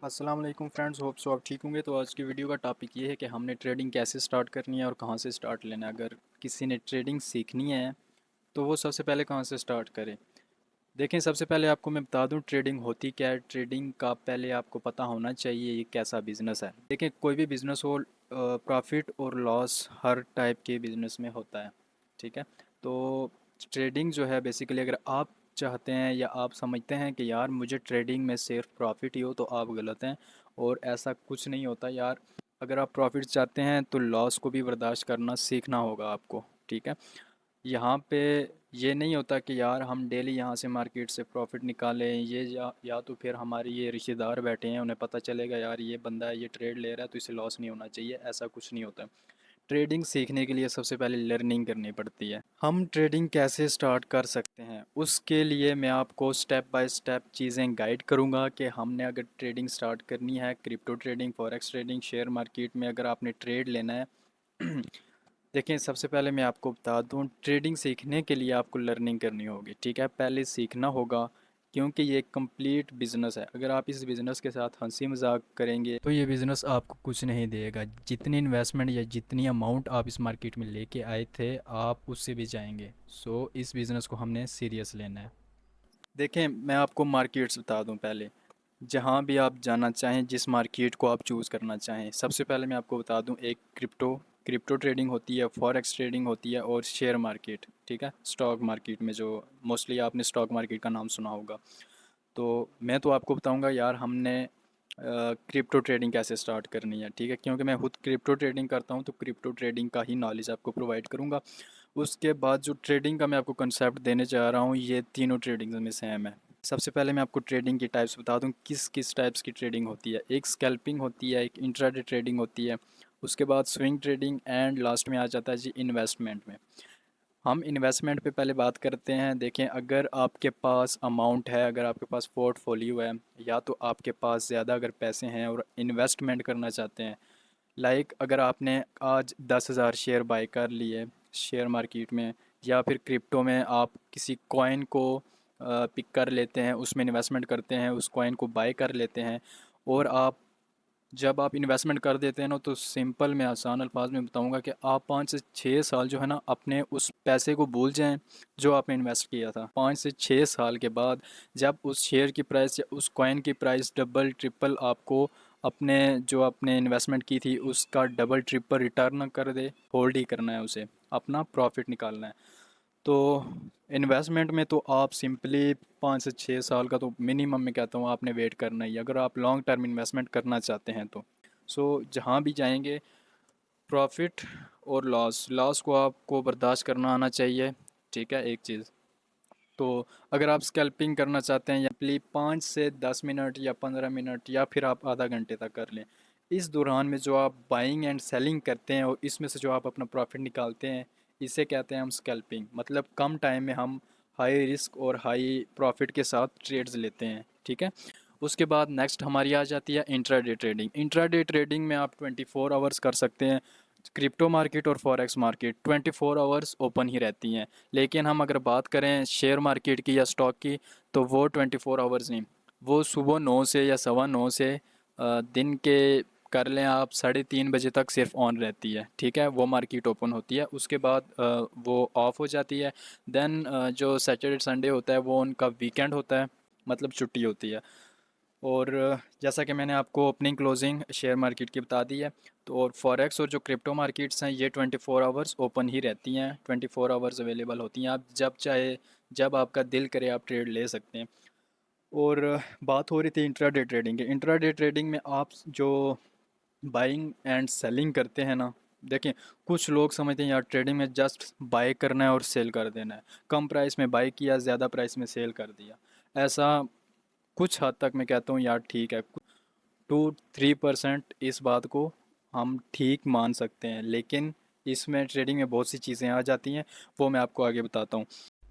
अस्सलाम वालेकुम friends, hope so आप ठीक होंगे। तो आज की वीडियो का टॉपिक ये है कि हमने ट्रेडिंग कैसे स्टार्ट करनी है और कहाँ से स्टार्ट लेना है। अगर किसी ने ट्रेडिंग सीखनी है तो वो सबसे पहले कहाँ से स्टार्ट करे। देखें, सबसे पहले आपको मैं बता दूं ट्रेडिंग होती क्या है। ट्रेडिंग का पहले आपको पता होना चाहिए ये कैसा बिज़नेस है। देखें, कोई भी बिज़नेस हो, प्रॉफिट और लॉस हर टाइप के बिज़नेस में होता है, ठीक है। तो ट्रेडिंग जो है बेसिकली, अगर आप चाहते हैं या आप समझते हैं कि यार मुझे ट्रेडिंग में सिर्फ प्रॉफिट ही हो, तो आप गलत हैं। और ऐसा कुछ नहीं होता यार। अगर आप प्रॉफिट चाहते हैं तो लॉस को भी बर्दाश्त करना सीखना होगा आपको, ठीक है। यहाँ पे ये नहीं होता कि यार हम डेली यहाँ से मार्केट से प्रॉफिट निकालें, ये या तो फिर हमारे ये रिश्तेदार बैठे हैं उन्हें पता चलेगा यार ये बंदा है, ये ट्रेड ले रहा है तो इसे लॉस नहीं होना चाहिए। ऐसा कुछ नहीं होता। ट्रेडिंग सीखने के लिए सबसे पहले लर्निंग करनी पड़ती है। हम ट्रेडिंग कैसे स्टार्ट कर सकते हैं उसके लिए मैं आपको स्टेप बाय स्टेप चीज़ें गाइड करूँगा कि हमने अगर ट्रेडिंग स्टार्ट करनी है, crypto trading, forex trading, share market में अगर आपने ट्रेड लेना है। देखिए, सबसे पहले मैं आपको बता दूं, ट्रेडिंग सीखने के लिए आपको लर्निंग करनी होगी, ठीक है। पहले सीखना होगा क्योंकि ये एक कंप्लीट बिजनेस है। अगर आप इस बिज़नेस के साथ हंसी मजाक करेंगे तो ये बिज़नेस आपको कुछ नहीं देगा। जितनी इन्वेस्टमेंट या जितनी अमाउंट आप इस मार्केट में लेके आए थे, आप उससे भी जाएंगे। सो इस बिज़नेस को हमने सीरियस लेना है। देखें, मैं आपको मार्केट्स बता दूं पहले। जहां भी आप जाना चाहें, जिस मार्केट को आप चूज़ करना चाहें, सबसे पहले मैं आपको बता दूं, एक क्रिप्टो ट्रेडिंग होती है, फॉरेक्स ट्रेडिंग होती है और शेयर मार्केट, ठीक है। स्टॉक मार्केट में जो मोस्टली आपने स्टॉक मार्केट का नाम सुना होगा। तो मैं तो आपको बताऊंगा यार हमने क्रिप्टो ट्रेडिंग कैसे स्टार्ट करनी है, ठीक है। क्योंकि मैं खुद क्रिप्टो ट्रेडिंग करता हूं तो क्रिप्टो ट्रेडिंग का ही नॉलेज आपको प्रोवाइड करूंगा। उसके बाद जो ट्रेडिंग का मैं आपको कंसेप्ट देने जा रहा हूँ, ये तीनों ट्रेडिंग में सेम है। सबसे पहले मैं आपको ट्रेडिंग की टाइप्स बता दूं, किस किस टाइप्स की ट्रेडिंग होती है। एक स्कैल्पिंग होती है, एक इंट्राडे ट्रेडिंग होती है, उसके बाद स्विंग ट्रेडिंग एंड लास्ट में आ जाता है जी इन्वेस्टमेंट में। हम इन्वेस्टमेंट पे पहले बात करते हैं। देखें, अगर आपके पास अमाउंट है, अगर आपके पास पोर्टफोलियो है, या तो आपके पास ज़्यादा अगर पैसे हैं और इन्वेस्टमेंट करना चाहते हैं, लाइक अगर आपने आज 10,000 शेयर बाय कर लिए शेयर मार्केट में, या फिर क्रिप्टो में आप किसी कॉइन को पिक कर लेते हैं, उसमें इन्वेस्टमेंट करते हैं, उस कॉइन को बाय कर लेते हैं। और आप जब आप इन्वेस्टमेंट कर देते हैं ना, तो सिंपल मैं आसान अल्फाज में बताऊंगा कि आप 5 से 6 साल जो है ना, अपने उस पैसे को भूल जाएं जो आपने इन्वेस्ट किया था। 5 से 6 साल के बाद जब उस शेयर की प्राइस या उस कॉइन की प्राइस डबल ट्रिपल आपको अपने जो आपने इन्वेस्टमेंट की थी उसका डबल ट्रिपल रिटर्न कर दे, होल्ड ही करना है उसे, अपना प्रॉफिट निकालना है। तो इन्वेस्टमेंट में तो आप सिंपली 5 से 6 साल का तो मिनिमम मैं कहता हूँ आपने वेट करना ही, अगर आप लॉन्ग टर्म इन्वेस्टमेंट करना चाहते हैं तो। जहाँ भी जाएंगे, प्रॉफिट और लॉस लॉस को आपको बर्दाश्त करना आना चाहिए, ठीक है। एक चीज़ तो, अगर आप स्कैल्पिंग करना चाहते हैं, या प्ली 5 से 10 मिनट या 15 मिनट या फिर आप आधा घंटे तक कर लें। इस दौरान में जो आप बाइंग एंड सेलिंग करते हैं और इसमें से जो आप अपना प्रॉफिट निकालते हैं, इसे कहते हैं हम स्कैल्पिंग। मतलब कम टाइम में हम हाई रिस्क और हाई प्रॉफिट के साथ ट्रेड्स लेते हैं, ठीक है। उसके बाद नेक्स्ट हमारी आ जाती है इंट्राडे ट्रेडिंग। इंट्राडे ट्रेडिंग में आप 24 आवर्स कर सकते हैं। क्रिप्टो मार्केट और फॉरेक्स मार्केट 24 आवर्स ओपन ही रहती हैं। लेकिन हम अगर बात करें शेयर मार्केट की या स्टॉक की, तो वो 24 आवर्स नहीं, वो सुबह 9 से या सवा 9 से दिन के कर लें आप 3:30 बजे तक सिर्फ ऑन रहती है, ठीक है। वो मार्केट ओपन होती है, उसके बाद वो ऑफ हो जाती है। देन जो सैटरडे संडे होता है वो उनका वीकेंड होता है, मतलब छुट्टी होती है। और जैसा कि मैंने आपको ओपनिंग क्लोजिंग शेयर मार्केट की बता दी है, तो और फॉरेक्स और जो क्रिप्टो मार्केट्स हैं ये 24 आवर्स ओपन ही रहती हैं, 24 आवर्स अवेलेबल होती हैं। आप जब चाहे, जब आपका दिल करे आप ट्रेड ले सकते हैं। और बात हो रही थी इंट्राडे ट्रेडिंग की। इंट्राडे ट्रेडिंग में आप जो बाइंग एंड सेलिंग करते हैं ना, देखें, कुछ लोग समझते हैं यार ट्रेडिंग में जस्ट बाय करना है और सेल कर देना है। कम प्राइस में बाय किया, ज़्यादा प्राइस में सेल कर दिया। ऐसा कुछ हद तक मैं कहता हूँ यार ठीक है, 2-3% इस बात को हम ठीक मान सकते हैं। लेकिन इसमें ट्रेडिंग में बहुत सी चीज़ें आ जाती हैं, वो मैं आपको आगे बताता हूँ।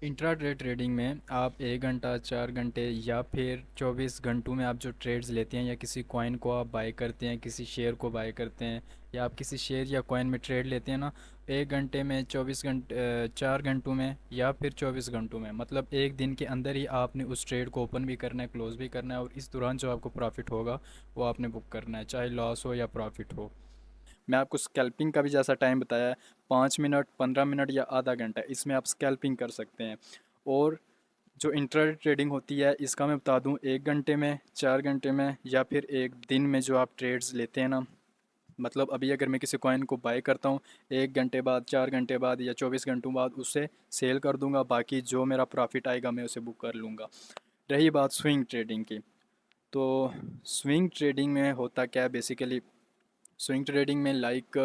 इंट्राडे ट्रेडिंग में आप 1 घंटा 4 घंटे या फिर 24 घंटों में आप जो ट्रेड्स लेते हैं या किसी कॉइन को आप बाय करते हैं, किसी शेयर को बाय करते हैं या आप किसी शेयर या कॉइन में ट्रेड लेते हैं ना, 1 घंटे में 24 घंटे 4 घंटों में या फिर 24 घंटों में, मतलब एक दिन के अंदर ही आपने उस ट्रेड को ओपन भी करना है, क्लोज भी करना है, और इस दौरान जो आपको प्रॉफिट होगा वो आपने बुक करना है, चाहे लॉस हो या प्रॉफिट हो। मैं आपको स्कैल्पिंग का भी जैसा टाइम बताया है, 5 मिनट 15 मिनट या आधा घंटा, इसमें आप स्कैल्पिंग कर सकते हैं। और जो इंट्राडे ट्रेडिंग होती है इसका मैं बता दूं, 1 घंटे में 4 घंटे में या फिर एक दिन में जो आप ट्रेड्स लेते हैं ना, मतलब अभी अगर मैं किसी कॉइन को बाय करता हूँ, 1 घंटे बाद 4 घंटे बाद या 24 घंटों बाद उसे सेल कर दूंगा, बाकी जो मेरा प्रॉफिट आएगा मैं उसे बुक कर लूँगा। रही बात स्विंग ट्रेडिंग की, तो स्विंग ट्रेडिंग में होता क्या है बेसिकली, स्विंग ट्रेडिंग में लाइक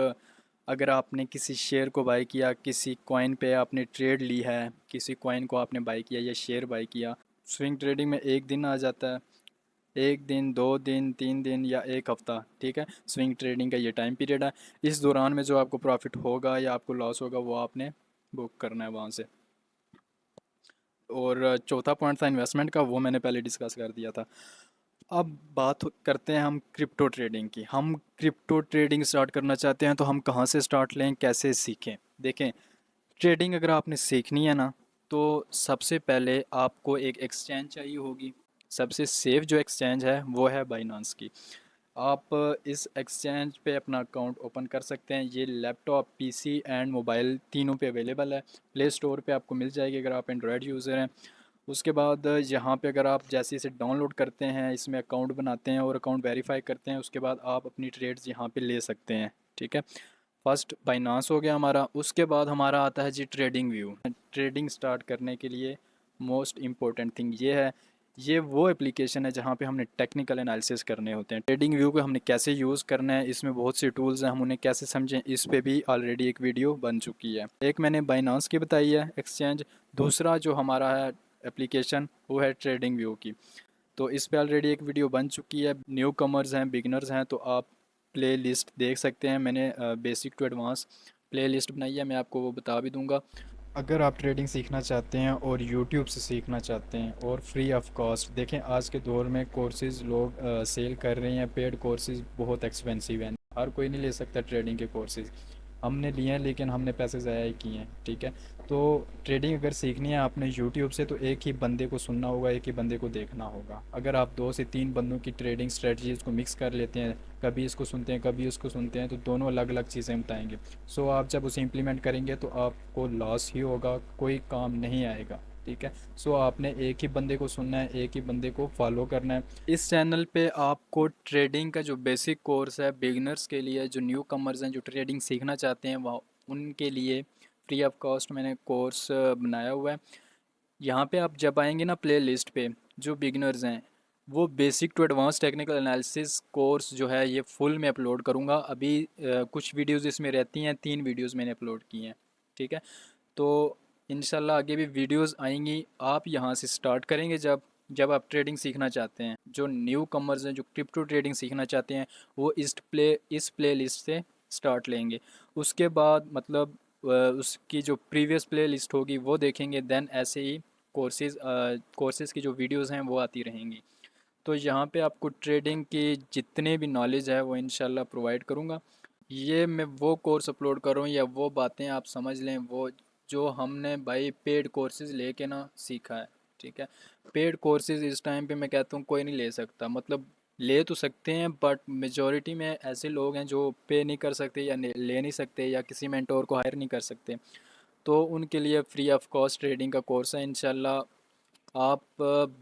अगर आपने किसी शेयर को बाय किया, किसी कॉइन पे आपने ट्रेड ली है, किसी कॉइन को आपने बाय किया या शेयर बाय किया, स्विंग ट्रेडिंग में एक दिन आ जाता है, 1 दिन 2 दिन 3 दिन या एक हफ़्ता, ठीक है। स्विंग ट्रेडिंग का ये टाइम पीरियड है। इस दौरान में जो आपको प्रॉफिट होगा या आपको लॉस होगा वो आपने बुक करना है वहाँ से। और चौथा पॉइंट था इन्वेस्टमेंट का, वो मैंने पहले डिस्कस कर दिया था। अब बात करते हैं हम क्रिप्टो ट्रेडिंग की। हम क्रिप्टो ट्रेडिंग स्टार्ट करना चाहते हैं तो हम कहाँ से स्टार्ट लें, कैसे सीखें? देखें, ट्रेडिंग अगर आपने सीखनी है ना, तो सबसे पहले आपको एक एक्सचेंज चाहिए होगी। सबसे सेफ जो एक्सचेंज है वो है बाइनांस की। आप इस एक्सचेंज पे अपना अकाउंट ओपन कर सकते हैं। ये लैपटॉप, पीसी एंड मोबाइल तीनों पे अवेलेबल है। प्ले स्टोर पे आपको मिल जाएगी अगर आप एंड्रॉयड यूज़र हैं। उसके बाद यहाँ पे अगर आप जैसे इसे डाउनलोड करते हैं, इसमें अकाउंट बनाते हैं और अकाउंट वेरीफाई करते हैं, उसके बाद आप अपनी ट्रेड्स यहाँ पे ले सकते हैं, ठीक है। फर्स्ट बाइनांस हो गया हमारा। उसके बाद हमारा आता है जी ट्रेडिंग व्यू। ट्रेडिंग स्टार्ट करने के लिए मोस्ट इम्पोर्टेंट थिंग ये है, ये वो एप्लीकेशन है जहाँ पे हमने टेक्निकल एनालिसिस करने होते हैं। ट्रेडिंग व्यू को हमने कैसे यूज़ करना है, इसमें बहुत से टूल्स हैं, हम उन्हें कैसे समझें, इस पे भी ऑलरेडी एक वीडियो बन चुकी है। एक मैंने बाइनांस की बताई है एक्सचेंज, दूसरा जो हमारा है एप्लीकेशन वो है ट्रेडिंग व्यू की। तो इस पे ऑलरेडी एक वीडियो बन चुकी है। न्यू कमर्स हैं, बिगनर्स हैं, तो आप प्ले लिस्ट देख सकते हैं। मैंने basic to advance playlist बनाई है, मैं आपको वो बता भी दूंगा। अगर आप ट्रेडिंग सीखना चाहते हैं और यूट्यूब से सीखना चाहते हैं और फ्री ऑफ कॉस्ट, देखें आज के दौर में कोर्सेज़ लोग सेल कर रहे हैं, पेड कोर्सेज़ बहुत एक्सपेंसिव हैं, हर कोई नहीं ले सकता ट्रेडिंग के कोर्सेज़। हमने लिए हैं लेकिन हमने पैसे ज़ाया ही किए हैं, ठीक है। तो ट्रेडिंग अगर सीखनी है आपने यूट्यूब से, तो एक ही बंदे को सुनना होगा, एक ही बंदे को देखना होगा। अगर आप 2 से 3 बंदों की ट्रेडिंग स्ट्रेटजीज़ को मिक्स कर लेते हैं, कभी इसको सुनते हैं कभी उसको सुनते हैं, तो दोनों अलग अलग चीज़ें बताएंगे। सो आप जब उसे इम्प्लीमेंट करेंगे तो आपको लॉस ही होगा, कोई काम नहीं आएगा, ठीक है। सो आपने एक ही बंदे को सुनना है, एक ही बंदे को फॉलो करना है। इस चैनल पे आपको ट्रेडिंग का जो बेसिक कोर्स है बिगिनर्स के लिए, जो न्यू कमर्स हैं, जो ट्रेडिंग सीखना चाहते हैं, वह उनके लिए फ्री ऑफ कॉस्ट मैंने कोर्स बनाया हुआ है। यहाँ पे आप जब आएंगे ना प्ले लिस्ट पे, जो बिगिनर्स हैं वो basic to advance technical analysis course जो है ये फुल में अपलोड करूँगा। अभी कुछ वीडियोस इसमें रहती हैं, 3 वीडियोस मैंने अपलोड की हैं, ठीक है। तो इंशाल्लाह आगे भी वीडियोस आएंगी। आप यहाँ से स्टार्ट करेंगे जब जब आप ट्रेडिंग सीखना चाहते हैं। जो न्यू कमर्स हैं, जो क्रिप्टो ट्रेडिंग सीखना चाहते हैं, वो इस प्ले लिस्ट से स्टार्ट लेंगे। उसके बाद मतलब उसकी जो प्रीवियस प्ले लिस्ट होगी वो देखेंगे, देन ऐसे ही कोर्सेज़ की जो वीडियोस हैं वो आती रहेंगी। तो यहाँ पे आपको ट्रेडिंग की जितने भी नॉलेज है वो इंशाल्लाह प्रोवाइड करूँगा। ये मैं वो कोर्स अपलोड कर रहा हूँ या वो बातें आप समझ लें, वो जो हमने भाई पेड कोर्सेज़ लेके ना सीखा है, ठीक है। पेड कोर्सेज़ इस टाइम पे मैं कहता हूँ कोई नहीं ले सकता, मतलब ले तो सकते हैं बट मेजॉरिटी में ऐसे लोग हैं जो पे नहीं कर सकते या ले नहीं सकते या किसी मेंटोर को हायर नहीं कर सकते। तो उनके लिए फ्री ऑफ कॉस्ट ट्रेडिंग का कोर्स है इंशाल्लाह। आप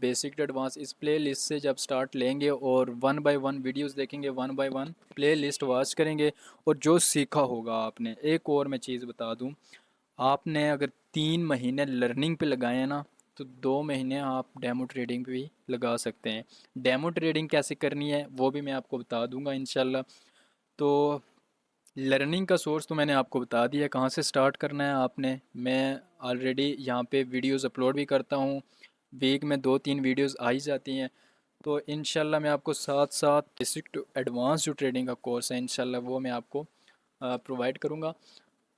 बेसिक टू एडवांस इस प्ले लिस्ट से जब स्टार्ट लेंगे और 1 बाय 1 वीडियोस देखेंगे, 1 बाय 1 प्ले लिस्ट वॉच करेंगे, और जो सीखा होगा आपने, एक और मैं चीज़ बता दूं, आपने अगर 3 महीने लर्निंग पे लगाए हैं ना, तो 2 महीने आप डेमो ट्रेडिंग पे भी लगा सकते हैं। डेमो ट्रेडिंग कैसे करनी है वो भी मैं आपको बता दूंगा इंशाल्लाह। तो लर्निंग का सोर्स तो मैंने आपको बता दिया, कहाँ से स्टार्ट करना है आपने। मैं ऑलरेडी यहाँ पे वीडियोस अपलोड भी करता हूँ, वीक में 2-3 वीडियोस आ ही जाती हैं। तो इंशाल्लाह मैं आपको साथ साथ बेसिक टू एडवांस जो ट्रेडिंग का कोर्स है इंशाल्लाह वो मैं आपको प्रोवाइड करूँगा।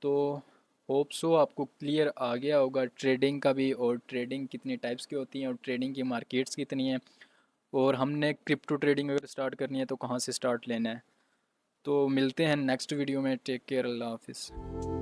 तो होप सो आपको क्लियर आ गया होगा ट्रेडिंग का भी, और ट्रेडिंग कितनी टाइप्स की होती हैं और ट्रेडिंग की मार्केट्स कितनी हैं, और हमने क्रिप्टो ट्रेडिंग अगर स्टार्ट करनी है तो कहाँ से स्टार्ट लेना है। तो मिलते हैं नेक्स्ट वीडियो में। टेक केयर, अल्लाह हाफिज़।